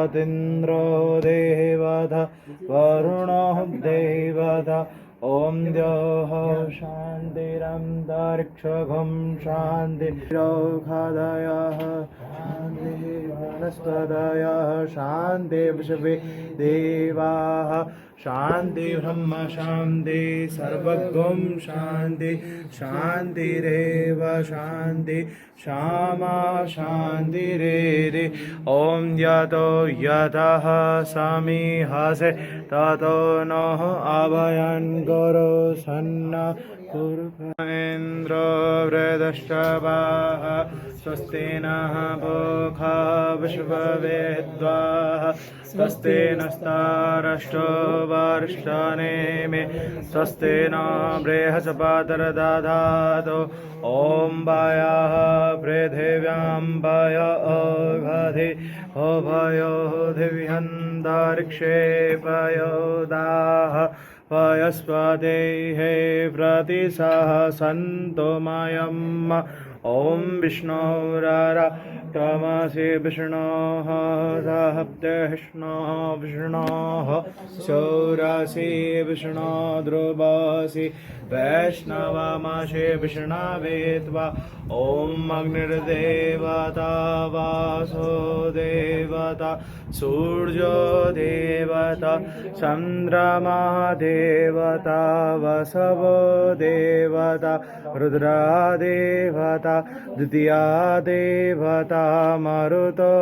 देवतातिन्द्रो देवता वरुणो देवता ॐ द्यौः शान्तिरन्तरिक्षगं शान्तिरोखादयः शान्तिवनस्पतयः शान्तिविश्वे देवाः शान्ति ब्रह्म शान्ति सर्वगं शान्ति शान्तिरेव शान्ति श्यामा शान्तिरेरे ॐ यतो यतः समीहसे ततो नः अभयं करो सन्ना इन्द्रो वृदश्रवाः स्वस्ति नः भोखा विश्ववेद्वाः स्वस्ति नस्तारष्टो वर्षनेमि स्वस्ति न बृहस्पतिर्दधातु ॐ वायः पृथिव्यां वय अघधि उभयो दिव्यन्तरिक्षे पयोदाः वयस्पतेः प्रतिसहसन्तु मयम् ॐ विष्णोररक्तमसि विष्णोः सहस्रविष्णोः विष्णोः शौरसि विष्णो ध्रुवसि वैष्णवमसि विष्णवे त्वा ॐ अग्निर्देवता वासो देवता सूर्यो देवता चन्द्रमा देवता वसवो देवता रुद्रा देवता द्वितीया देवता मरुतो